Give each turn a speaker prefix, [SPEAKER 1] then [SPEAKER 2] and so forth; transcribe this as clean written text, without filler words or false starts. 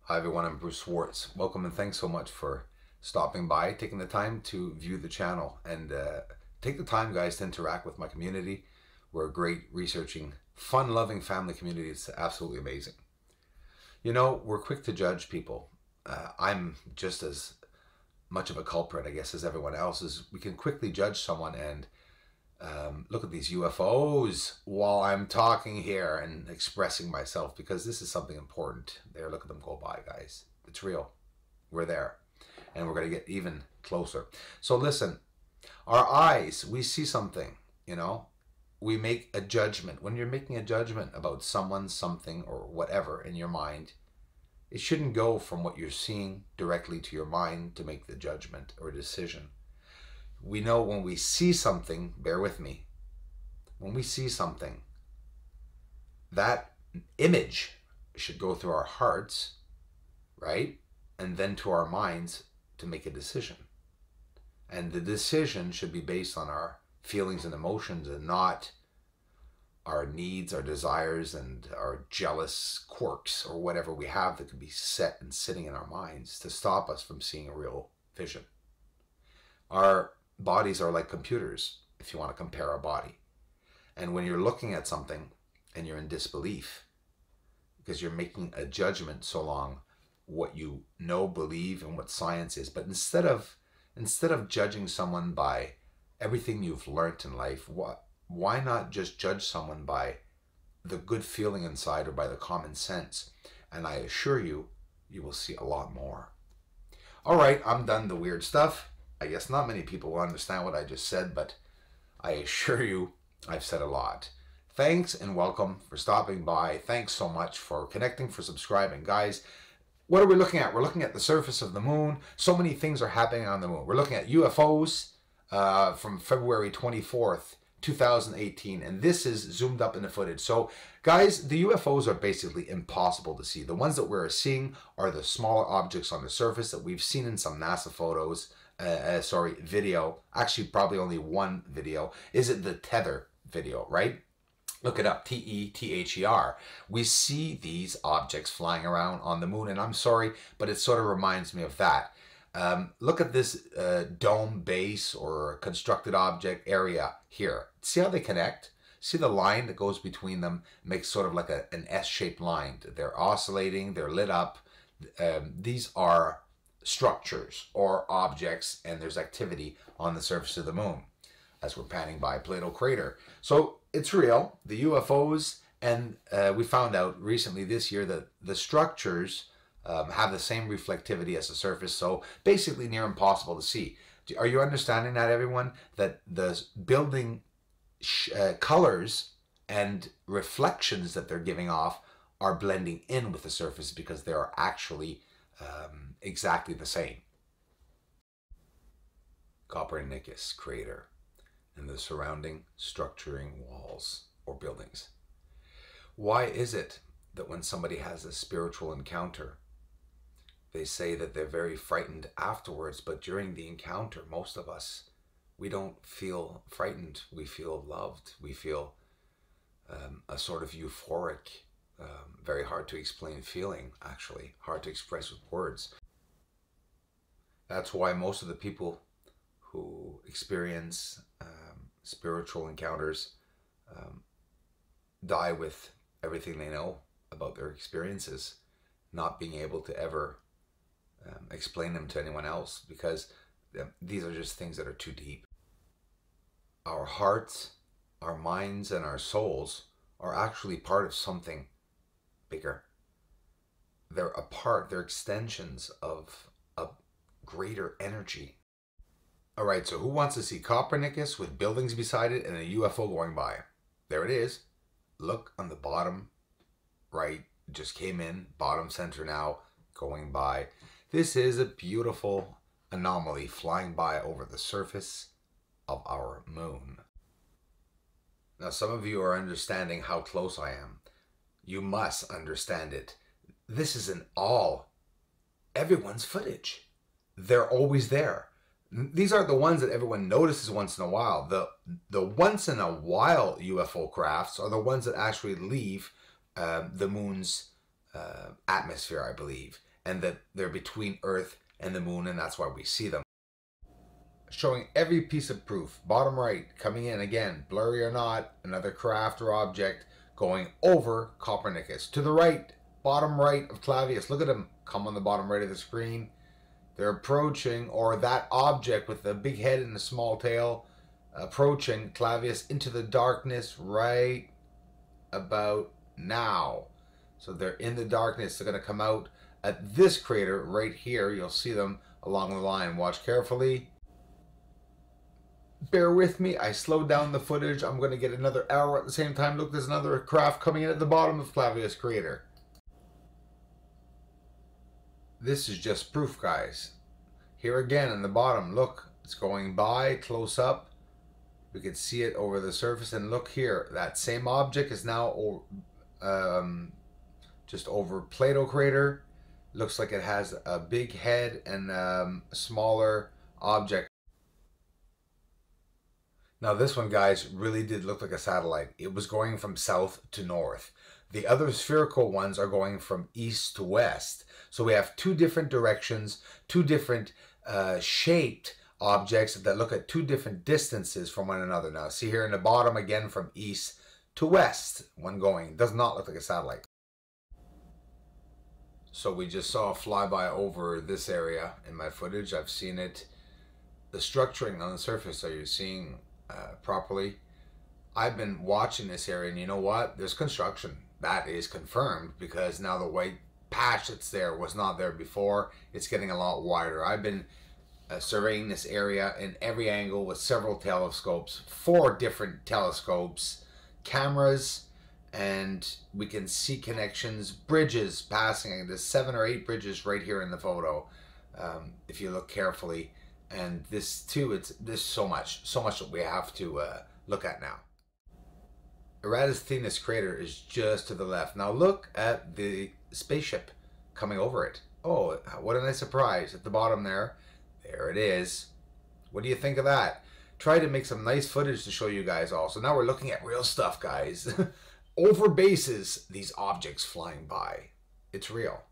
[SPEAKER 1] Hi everyone, I'm Bruce Swartz. Welcome and thanks so much for stopping by, taking the time to view the channel, and take the time, guys, to interact with my community. We're a great, researching, fun-loving family community. It's absolutely amazing. You know, we're quick to judge people. I'm just as much of a culprit, I guess, as everyone else is. We can quickly judge someone and look at these UFOs while I'm talking here and expressing myself, because this is something important. There, look at them go by, guys. It's real. We're there. And we're going to get even closer. So listen, our eyes, we see something, you know. We make a judgment. When you're making a judgment about someone, something, or whatever in your mind, it shouldn't go from what you're seeing directly to your mind to make the judgment or decision. We know when we see something, bear with me, when we see something, that image should go through our hearts, right? And then to our minds to make a decision. And the decision should be based on our feelings and emotions and not our needs, our desires, and our jealous quirks or whatever we have that could be set and sitting in our minds to stop us from seeing a real vision. Our bodies are like computers, if you want to compare a body. And when you're looking at something and you're in disbelief, because you're making a judgment so long what you know, believe, and what science is. But instead of judging someone by everything you've learned in life, why not just judge someone by the good feeling inside or by the common sense? And I assure you, you will see a lot more. All right, I'm done the weird stuff. I guess not many people will understand what I just said, but I assure you I've said a lot. Thanks and welcome for stopping by. Thanks so much for connecting, for subscribing. Guys, what are we looking at? We're looking at the surface of the moon. So many things are happening on the moon. We're looking at UFOs from February 24th, 2018, and this is zoomed up in the footage. So guys, the UFOs are basically impossible to see. The ones that we're seeing are the smaller objects on the surface that we've seen in some NASA photos. Video. Actually, probably only one video. Is it the tether video, right? Look it up, T-E-T-H-E-R. We see these objects flying around on the moon, and I'm sorry, but it sort of reminds me of that. Look at this dome base or constructed object area here. See how they connect? See the line that goes between them makes sort of like an S-shaped line. They're oscillating, they're lit up. These are structures or objects, and there's activity on the surface of the moon as we're panning by Plato crater. So it's real, the UFOs, and we found out recently this year that the structures have the same reflectivity as the surface, so basically near impossible to see. Are you understanding that, everyone? That the building colors and reflections that they're giving off are blending in with the surface because they are actually exactly the same. Copernicus crater and the surrounding structuring walls or buildings. Why is it that when somebody has a spiritual encounter, they say that they're very frightened afterwards, but during the encounter, most of us, we don't feel frightened. We feel loved. We feel a sort of euphoric, very hard to explain feeling, actually, hard to express with words. That's why most of the people who experience spiritual encounters die with everything they know about their experiences, not being able to ever explain them to anyone else, because these are just things that are too deep. Our hearts, our minds, and our souls are actually part of something bigger. They're a part, they're extensions of a greater energy. All right, so who wants to see Copernicus with buildings beside it and a UFO going by? There it is. Look on the bottom right, it just came in, bottom center now, going by. This is a beautiful anomaly flying by over the surface of our moon. Now, some of you are understanding how close I am. You must understand it. This isn't all everyone's footage. They're always there. These aren't the ones that everyone notices once in a while. The once in a while UFO crafts are the ones that actually leave the moon's atmosphere, I believe. and that they're between Earth and the moon, and that's why we see them. Showing every piece of proof. Bottom right, coming in again, blurry or not, another craft or object going over Copernicus. To the right, bottom right of Clavius. Look at them come on the bottom right of the screen. They're approaching, or that object with the big head and the small tail, approaching Clavius into the darkness right about now. So they're in the darkness. They're going to come out at this crater right here. You'll see them along the line. Watch carefully. Bear with me. I slowed down the footage. I'm going to get another arrow at the same time. Look, there's another craft coming in at the bottom of Clavius crater. This is just proof, guys. Here again in the bottom, look, it's going by close up. We can see it over the surface, and look here, that same object is now just over Plato crater. Looks like it has a big head and a smaller object. Now this one, guys, really did look like a satellite. It was going from south to north. The other spherical ones are going from east to west. So we have two different directions, two different shaped objects that look at two different distances from one another. Now see here in the bottom again, from east to west, one going. Does not look like a satellite. So we just saw a flyby over this area in my footage. I've seen it. The structuring on the surface, are you seeing properly? I've been watching this area, and you know what? There's construction. That is confirmed, because now the white patch that's there was not there before. It's getting a lot wider. I've been surveying this area in every angle with several telescopes, 4 different telescopes, cameras, and we can see connections, bridges passing. There's 7 or 8 bridges right here in the photo, if you look carefully. And this too, there's so much that we have to look at now. Eratosthenes crater is just to the left. Now look at the spaceship coming over it. Oh, what a nice surprise at the bottom there. There it is. What do you think of that? Try to make some nice footage to show you guys all. So now we're looking at real stuff, guys. Over bases, these objects flying by. It's real.